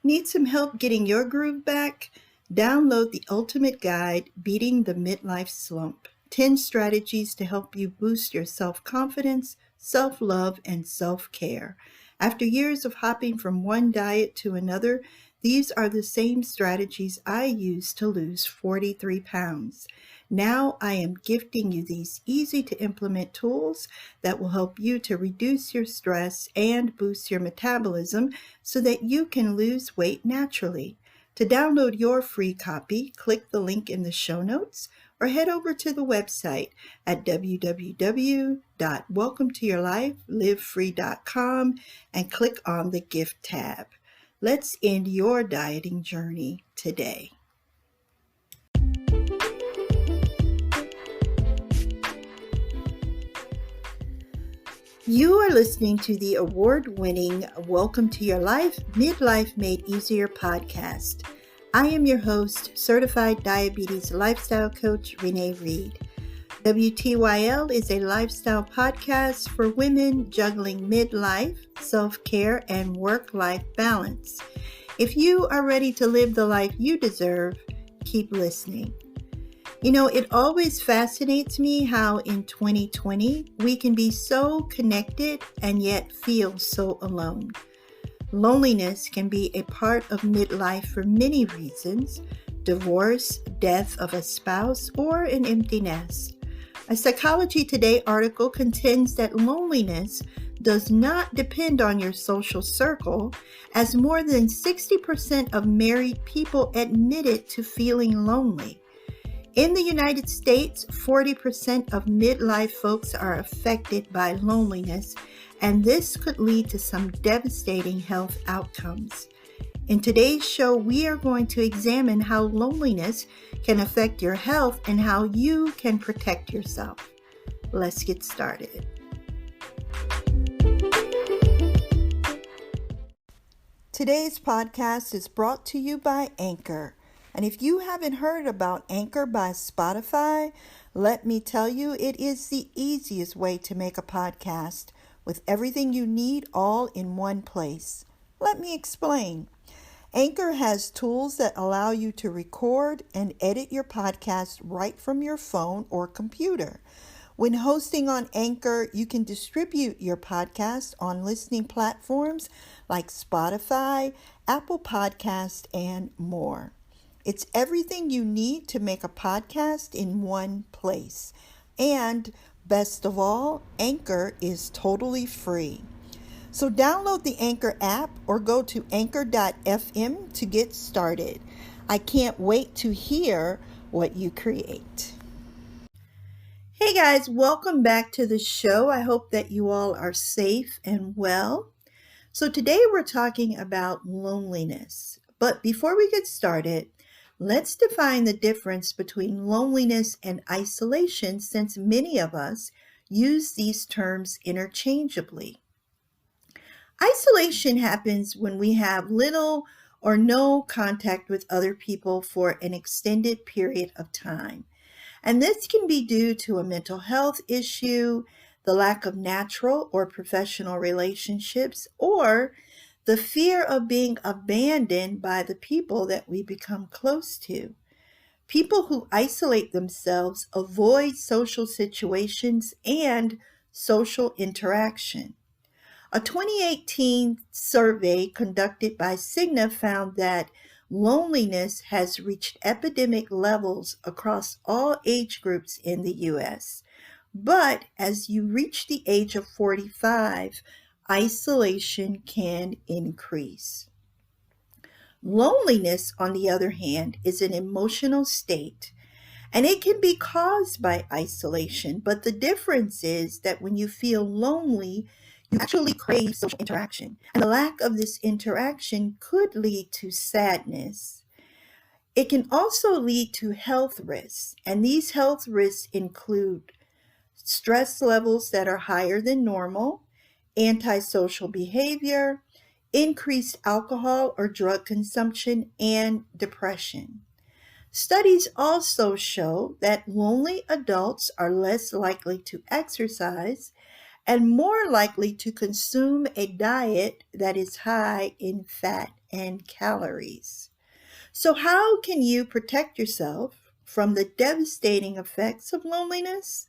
Need some help getting your groove back? Download the ultimate guide, Beating the Midlife Slump. 10 strategies to help you boost your self-confidence, self-love, and self-care. After years of hopping from one diet to another, these are the same strategies I used to lose 43 pounds. Now I am gifting you these easy to implement tools that will help you to reduce your stress and boost your metabolism so that you can lose weight naturally. To download your free copy, click the link in the show notes or head over to the website at www.welcometoyourlifelivefree.com and click on the gift tab. Let's end your dieting journey today. You are listening to the award-winning Welcome to Your Life, Midlife Made Easier podcast. I am your host, certified diabetes lifestyle coach, Renee Reed. WTYL is a lifestyle podcast for women juggling midlife, self-care, and work-life balance. If you are ready to live the life you deserve, keep listening. You know, it always fascinates me how in 2020 we can be so connected and yet feel so alone. Loneliness can be a part of midlife for many reasons: divorce, death of a spouse, or an empty nest. A Psychology Today article contends that loneliness does not depend on your social circle, as more than 60% of married people admitted to feeling lonely. In the United States, 40% of midlife folks are affected by loneliness, and this could lead to some devastating health outcomes. In today's show, we are going to examine how loneliness can affect your health and how you can protect yourself. Let's get started. Today's podcast is brought to you by Anchor. And if you haven't heard about Anchor by Spotify, let me tell you, it is the easiest way to make a podcast with everything you need all in one place. Let me explain. Anchor has tools that allow you to record and edit your podcast right from your phone or computer. When hosting on Anchor, you can distribute your podcast on listening platforms like Spotify, Apple Podcast, and more. It's everything you need to make a podcast in one place. And best of all, Anchor is totally free. So download the Anchor app or go to anchor.fm to get started. I can't wait to hear what you create. Hey guys, welcome back to the show. I hope that you all are safe and well. So today we're talking about loneliness. But before we get started, let's define the difference between loneliness and isolation, since many of us use these terms interchangeably. Isolation happens when we have little or no contact with other people for an extended period of time. And this can be due to a mental health issue, the lack of natural or professional relationships, or the fear of being abandoned by the people that we become close to. People who isolate themselves avoid social situations and social interaction. A 2018 survey conducted by Cigna found that loneliness has reached epidemic levels across all age groups in the U.S. But as you reach the age of 45, isolation can increase. Loneliness, on the other hand, is an emotional state, and it can be caused by isolation. But the difference is that when you feel lonely, you actually crave social interaction. And the lack of this interaction could lead to sadness. It can also lead to health risks, and these health risks include stress levels that are higher than normal, antisocial behavior, increased alcohol or drug consumption, and depression. Studies also show that lonely adults are less likely to exercise, and more likely to consume a diet that is high in fat and calories. So, how can you protect yourself from the devastating effects of loneliness?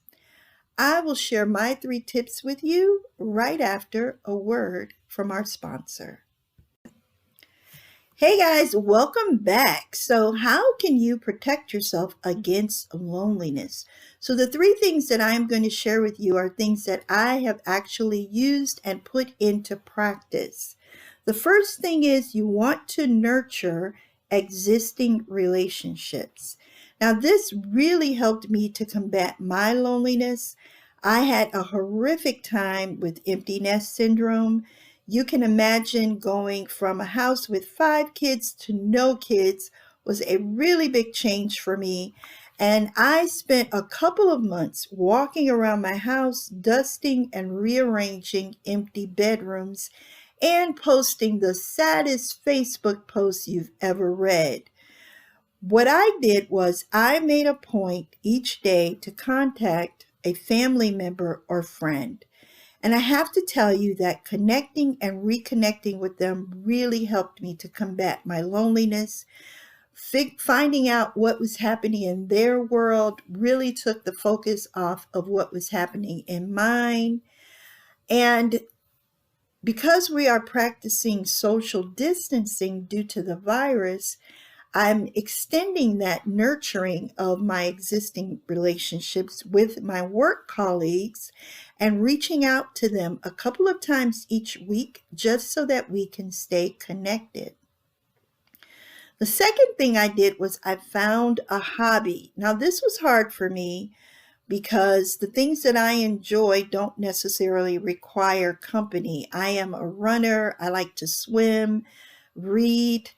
I will share my 3 tips with you right after a word from our sponsor. Hey guys, welcome back. So, how can you protect yourself against loneliness? So, the 3 things that I'm going to share with you are things that I have actually used and put into practice. The first thing is you want to nurture existing relationships. Now, this really helped me to combat my loneliness. I had a horrific time with empty nest syndrome. You can imagine going from a house with 5 kids to no kids was a really big change for me. And I spent a couple of months walking around my house, dusting and rearranging empty bedrooms and posting the saddest Facebook posts you've ever read. What I did was I made a point each day to contact a family member or friend. And I have to tell you that connecting and reconnecting with them really helped me to combat my loneliness. Finding out what was happening in their world really took the focus off of what was happening in mine. And because we are practicing social distancing due to the virus, I'm extending that nurturing of my existing relationships with my work colleagues and reaching out to them a couple of times each week just so that we can stay connected. The second thing I did was I found a hobby. Now, this was hard for me because the things that I enjoy don't necessarily require company. I am a runner. I like to swim, read.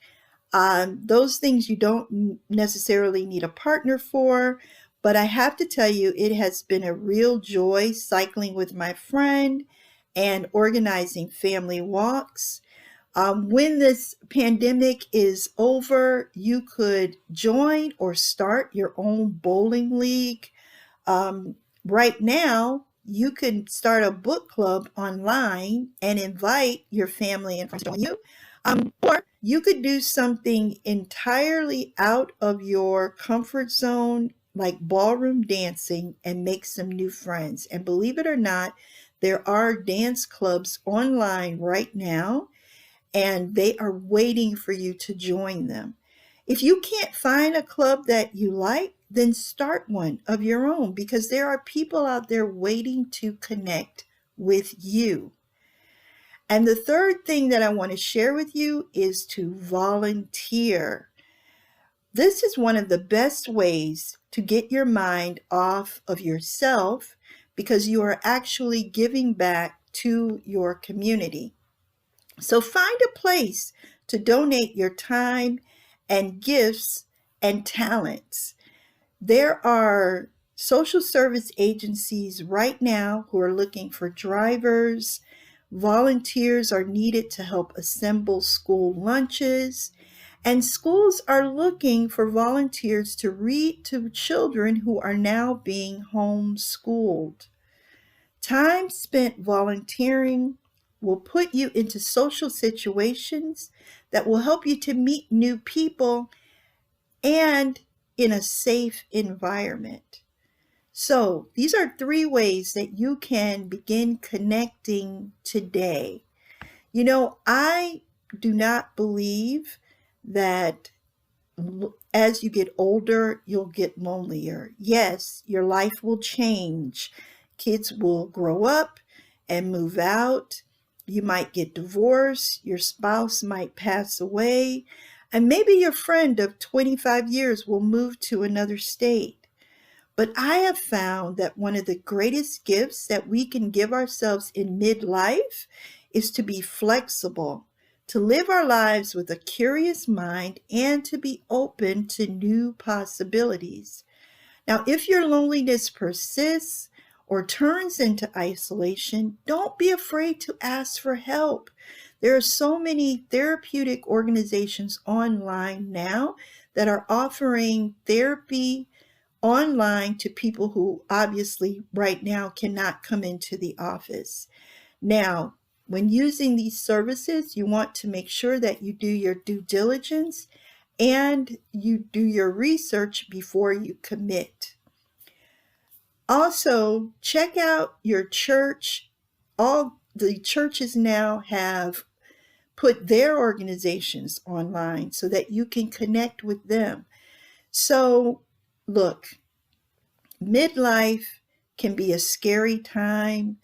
Those things you don't necessarily need a partner for, but I have to tell you, it has been a real joy cycling with my friend and organizing family walks. When this pandemic is over, you could join or start your own bowling league. Um, right now, you can start a book club online and invite your family and friends to join you. Or you could do something entirely out of your comfort zone, like ballroom dancing, and make some new friends. And believe it or not, there are dance clubs online right now, and they are waiting for you to join them. If you can't find a club that you like, then start one of your own because there are people out there waiting to connect with you. And the third thing that I want to share with you is to volunteer. This is one of the best ways to get your mind off of yourself because you are actually giving back to your community. So find a place to donate your time and gifts and talents. There are social service agencies right now who are looking for drivers. Volunteers are needed to help assemble school lunches. And schools are looking for volunteers to read to children who are now being homeschooled. Time spent volunteering will put you into social situations that will help you to meet new people and in a safe environment. So, these are 3 ways that you can begin connecting today. You know, I do not believe that as you get older, you'll get lonelier. Yes, your life will change. Kids will grow up and move out. You might get divorced. Your spouse might pass away. And maybe your friend of 25 years will move to another state. But I have found that one of the greatest gifts that we can give ourselves in midlife is to be flexible, to live our lives with a curious mind, and to be open to new possibilities. Now, if your loneliness persists or turns into isolation, don't be afraid to ask for help. There are so many therapeutic organizations online now that are offering therapy online to people who obviously right now cannot come into the office. Now, when using these services, you want to make sure that you do your due diligence and you do your research before you commit. Also, check out your church. All the churches now have put their organizations online so that you can connect with them. So, look, midlife can be a scary time.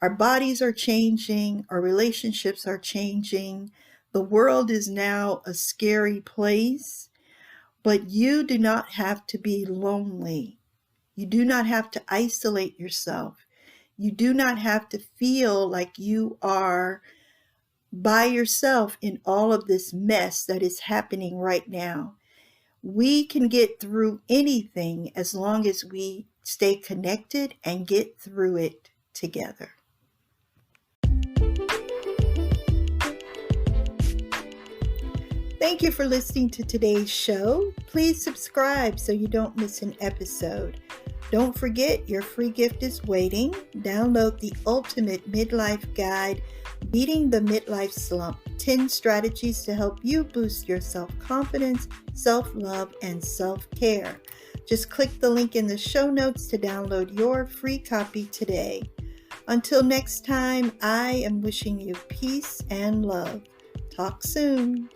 Our bodies are changing, our relationships are changing. The world is now a scary place, but you do not have to be lonely. You do not have to isolate yourself. You do not have to feel like you are by yourself in all of this mess that is happening right now. We can get through anything as long as we stay connected and get through it together. Thank you for listening to today's show. Please subscribe so you don't miss an episode. Don't forget, your free gift is waiting. Download the ultimate midlife guide, Beating the Midlife Slump, 10 strategies to help you boost your self-confidence, self-love, and self-care. Just click the link in the show notes to download your free copy today. Until next time, I am wishing you peace and love. Talk soon.